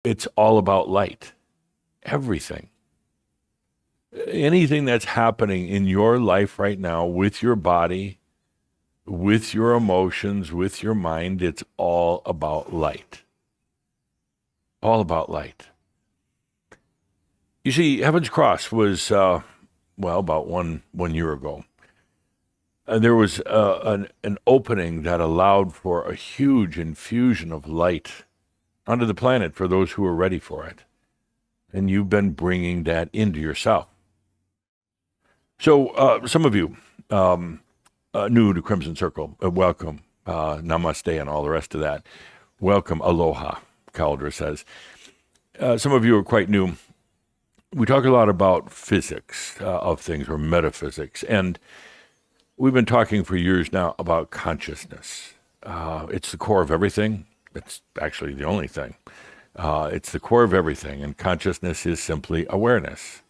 It's all about light. Everything. Anything that's happening in your life right now with your body, with your emotions, with your mind, it's all about light. All about light. You see, Heaven's Cross was, about one year ago. There was an opening that allowed for a huge infusion of light onto the planet for those who were ready for it. And you've been bringing that into yourself. So some of you new to Crimson Circle, welcome. Namaste and all the rest of that. Welcome. Aloha, Caldra says. Some of you are quite new. We talk a lot about physics of things, or metaphysics, and we've been talking for years now about consciousness. It's the core of everything. It's actually the only thing. It's the core of everything, and consciousness is simply awareness.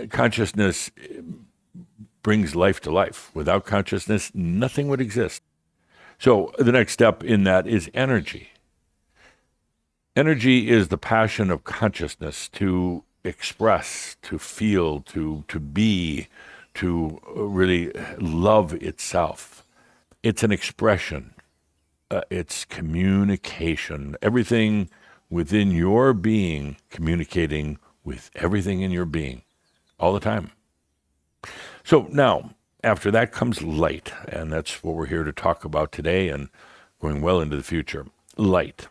Consciousness brings life to life. Without consciousness, nothing would exist. So the next step in that is energy. Energy is the passion of consciousness to express, to feel, to be, to really love itself. It's an expression. It's communication. Everything within your being communicating with everything in your being all the time. So now, after that comes light, and that's what we're here to talk about today and going well into the future. Light.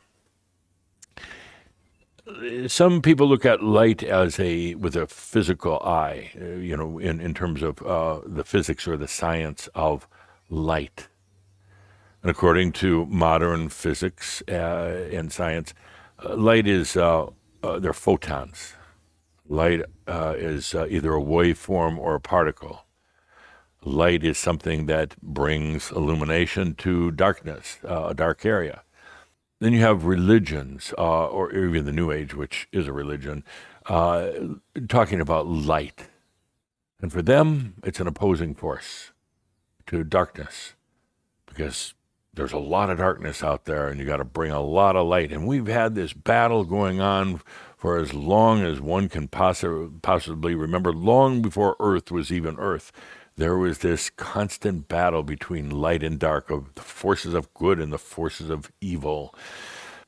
Some people look at light as with a physical eye, in terms of the physics or the science of light. And according to modern physics and science, light is, they're photons. Light is either a waveform or a particle. Light is something that brings illumination to darkness, a dark area. Then you have religions, or even the New Age, which is a religion, talking about light. And for them, it's an opposing force to darkness, because there's a lot of darkness out there, and you got to bring a lot of light. And we've had this battle going on for as long as one can possibly remember, long before Earth was even Earth. There was this constant battle between light and dark, of the forces of good and the forces of evil.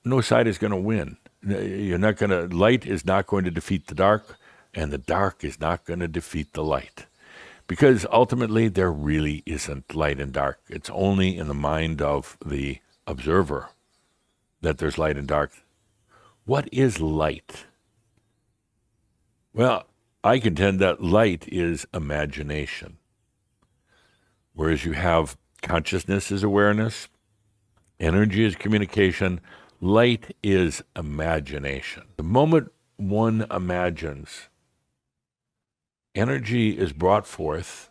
No side is going to win. Light is not going to defeat the dark, and the dark is not going to defeat the light. Because ultimately, there really isn't light and dark. It's only in the mind of the observer that there's light and dark. What is light? Well, I contend that light is imagination. Whereas you have consciousness is awareness, energy is communication, light is imagination. The moment one imagines, energy is brought forth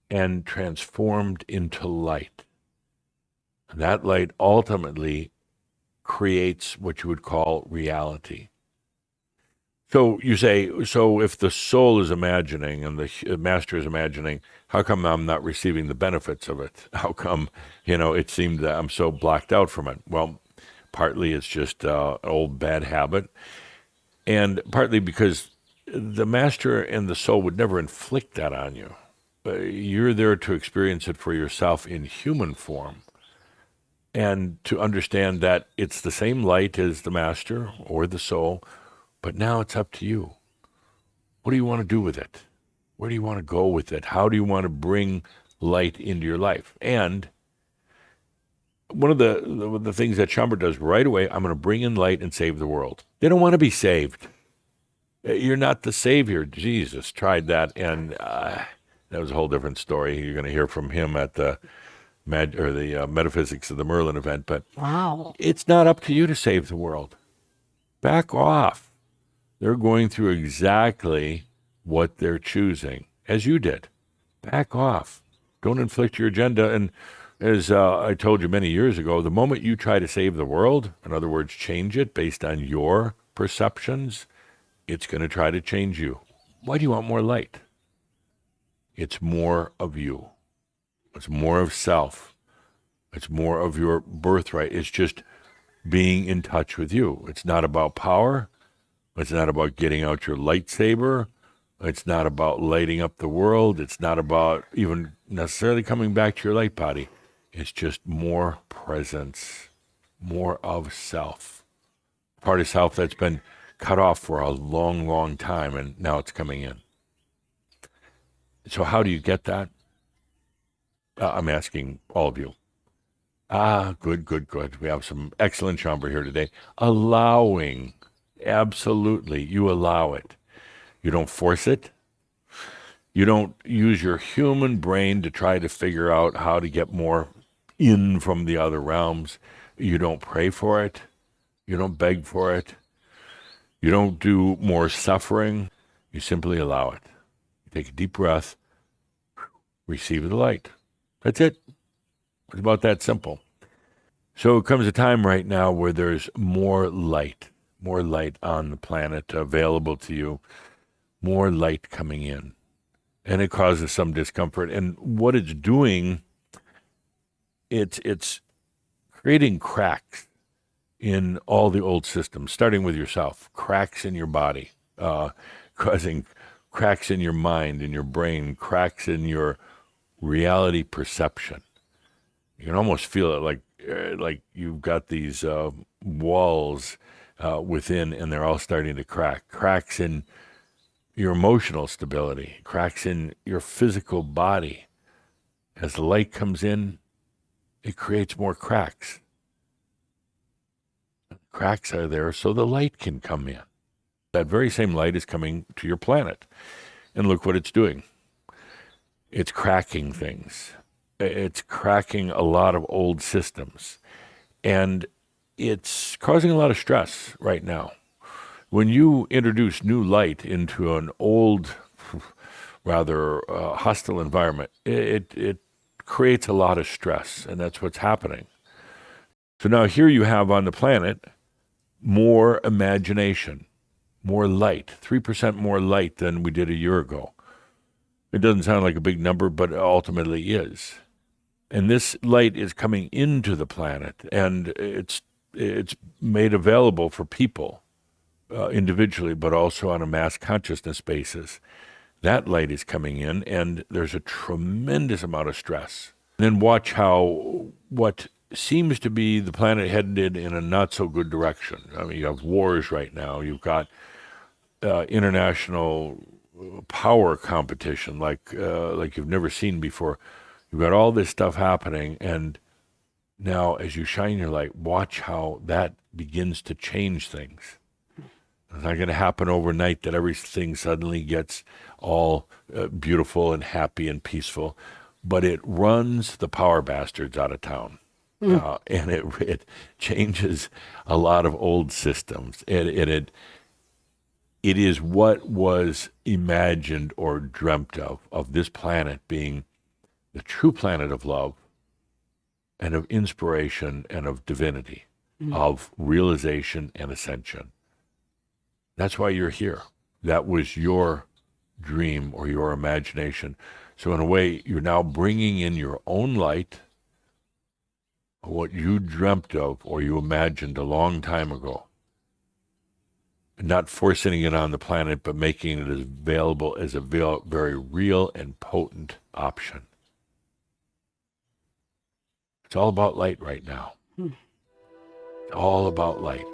and transformed into light. That light ultimately creates what you would call reality. So you say, so if the soul is imagining and the master is imagining, how come I'm not receiving the benefits of it? How come, it seemed that I'm so blocked out from it? Well, partly it's just an old bad habit, and partly because the master and the soul would never inflict that on you. You're there to experience it for yourself in human form, and to understand that it's the same light as the master or the soul, but now it's up to you. What do you want to do with it? Where do you want to go with it? How do you want to bring light into your life? And one of the things that Shambhala does right away, I'm going to bring in light and save the world. They don't want to be saved. You're not the savior. Jesus tried that, and that was a whole different story. You're going to hear from him at the Metaphysics of the Merlin event. But Wow. It's not up to you to save the world. Back off. They're going through exactly what they're choosing, as you did. Back off. Don't inflict your agenda. And as I told you many years ago, the moment you try to save the world, in other words, change it based on your perceptions, it's going to try to change you. Why do you want more light? It's more of you. It's more of self. It's more of your birthright. It's just being in touch with you. It's not about power. It's not about getting out your lightsaber. It's not about lighting up the world. It's not about even necessarily coming back to your light body. It's just more presence, more of self. Part of self that's been cut off for a long, long time, and now it's coming in. So how do you get that? I'm asking all of you. Good. We have some excellent chambre here today. Allowing, absolutely, you allow it. You don't force it. You don't use your human brain to try to figure out how to get more in from the other realms. You don't pray for it. You don't beg for it. You don't do more suffering. You simply allow it. You take a deep breath, receive the light. That's it. It's about that simple. So it comes a time right now where there's more light on the planet available to you, more light coming in. And it causes some discomfort. And what it's doing, it's creating cracks in all the old systems, starting with yourself, cracks in your body, causing cracks in your mind, in your brain, cracks in your reality perception. You can almost feel it like you've got these walls within, and they're all starting to crack. Cracks in your emotional stability, cracks in your physical body. As the light comes in, it creates more cracks. Cracks are there so the light can come in. That very same light is coming to your planet. And look what it's doing. It's cracking things. It's cracking a lot of old systems. And it's causing a lot of stress right now. When you introduce new light into an old, rather hostile environment, it creates a lot of stress, and that's what's happening. So now here you have on the planet more imagination, more light, 3% more light than we did a year ago. It doesn't sound like a big number, but it ultimately is. And this light is coming into the planet, and it's made available for people individually, but also on a mass consciousness basis. That light is coming in, and there's a tremendous amount of stress. And then watch how what seems to be the planet headed in a not so good direction. I mean, you have wars right now. You've got international power competition like you've never seen before. You've got all this stuff happening, and now as you shine your light, watch how that begins to change things. It's not going to happen overnight that everything suddenly gets all beautiful and happy and peaceful, but it runs the power bastards out of town. And it changes a lot of old systems. It is what was imagined or dreamt of this planet being the true planet of love and of inspiration and of divinity, of realization and ascension. That's why you're here. That was your dream or your imagination. So in a way, you're now bringing in your own light, what you dreamt of or you imagined a long time ago. Not forcing it on the planet, but making it as available as a very real and potent option. It's all about light right now. It's all about light.